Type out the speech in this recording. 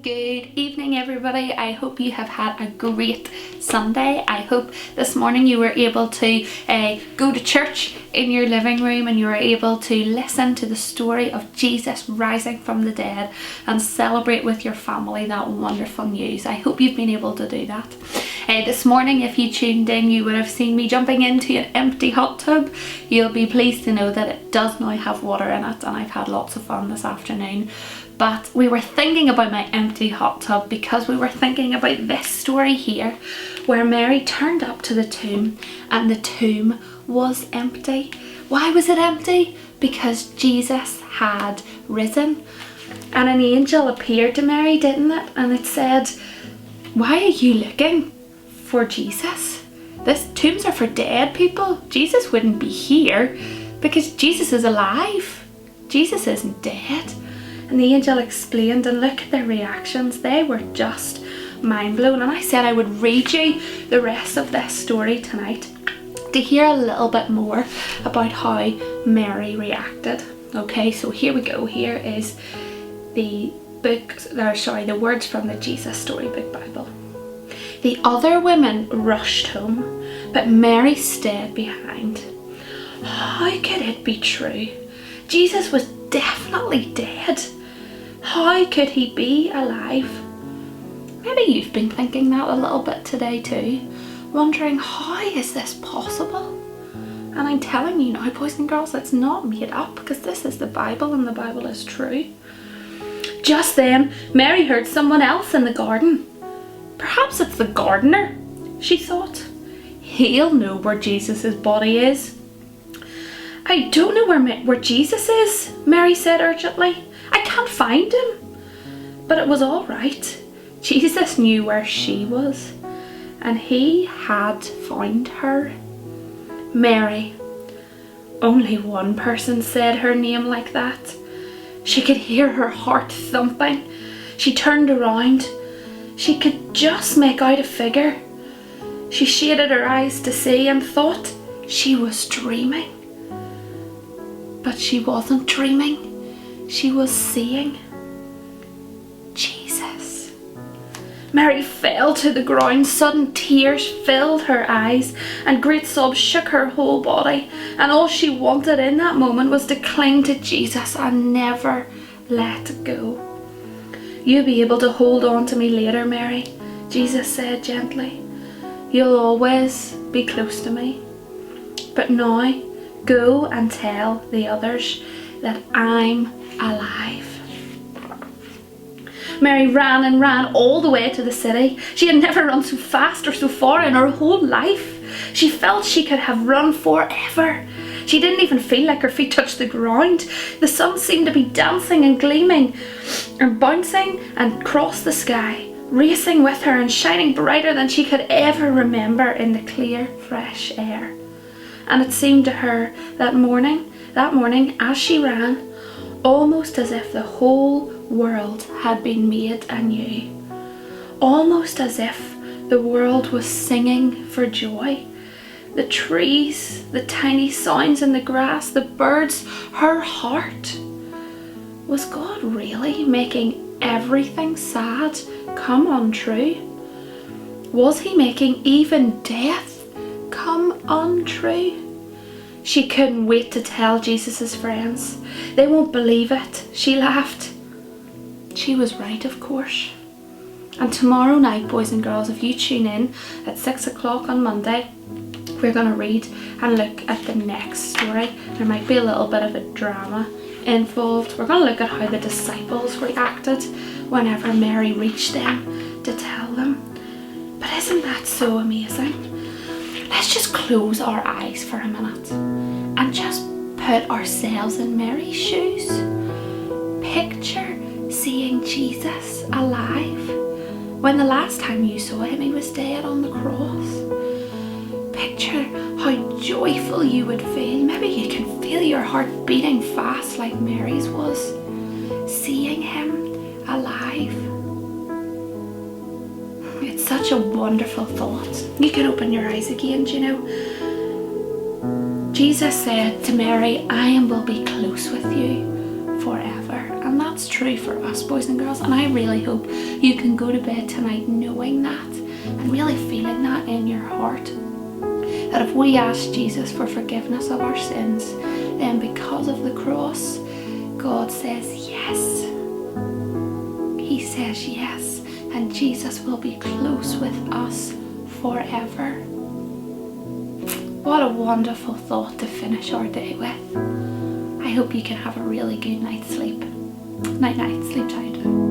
Good evening everybody. I hope you have had a great Sunday. I hope this morning you were able to go to church in your living room and you were able to listen to the story of Jesus rising from the dead and celebrate with your family that wonderful news. I hope you've been able to do that. This morning, if you tuned in, you would have seen me jumping into an empty hot tub. You'll be pleased to know that it does now have water in it, and I've had lots of fun this afternoon. But we were thinking about my empty hot tub because we were thinking about this story here where Mary turned up to the tomb and the tomb was empty. Why was it empty? Because Jesus had risen. And an angel appeared to Mary, didn't it? And it said, "Why are you looking for Jesus? This tombs are for dead people. Jesus wouldn't be here because Jesus is alive. Jesus isn't dead." And the angel explained, and look at their reactions. They were just mind blown. And I said I would read you the rest of this story tonight to hear a little bit more about how Mary reacted. Okay, so here we go. Here is the words from the Jesus Storybook Bible. The other women rushed home, but Mary stayed behind. How could it be true? Jesus was definitely dead. How could he be alive? Maybe you've been thinking that a little bit today too, wondering how is this possible? And I'm telling you now, boys and girls, it's not made up because this is the Bible and the Bible is true. Just then, Mary heard someone else in the garden. Perhaps it's the gardener, she thought. He'll know where Jesus' body is. I don't know where Jesus is, Mary said urgently. I can't find him. But it was all right. Jesus knew where she was, and he had found her. Mary. Only one person said her name like that. She could hear her heart thumping. She turned around. She could just make out a figure. She shaded her eyes to see and thought she was dreaming. But she wasn't dreaming. She was seeing Jesus. Mary fell to the ground. Sudden tears filled her eyes and great sobs shook her whole body. And all she wanted in that moment was to cling to Jesus and never let go. You'll be able to hold on to me later, Mary, Jesus said gently. You'll always be close to me. But now, go and tell the others that I'm alive. Mary ran and ran all the way to the city. She had never run so fast or so far in her whole life. She felt she could have run forever. She didn't even feel like her feet touched the ground. The sun seemed to be dancing and gleaming and bouncing and across the sky, racing with her and shining brighter than she could ever remember in the clear, fresh air. And it seemed to her that morning as she ran, almost as if the whole world had been made anew. Almost as if the world was singing for joy. The trees, the tiny sounds in the grass, the birds, her heart. Was God really making everything sad come untrue? Was he making even death come untrue? She couldn't wait to tell Jesus' friends. They won't believe it. She laughed. She was right, of course. And tomorrow night, boys and girls, if you tune in at 6 o'clock on Monday, we're going to read and look at the next story. There might be a little bit of a drama involved. We're going to look at how the disciples reacted whenever Mary reached them to tell them. But isn't that so amazing? Let's just close our eyes for a minute and just put ourselves in Mary's shoes. Picture seeing Jesus alive when the last time you saw him he was dead on the cross. Picture how joyful you would feel. Maybe you can feel your heart beating fast like Mary's was, seeing him alive. It's such a wonderful thought. You can open your eyes again, do you know? Jesus said to Mary, I will be close with you forever. And that's true for us, boys and girls, and I really hope you can go to bed tonight knowing that and really feeling that in your heart. That if we ask Jesus for forgiveness of our sins, then because of the cross, God says yes. He says yes, and Jesus will be close with us forever. What a wonderful thought to finish our day with. I hope you can have a really good night's sleep. Night night, sleep tight.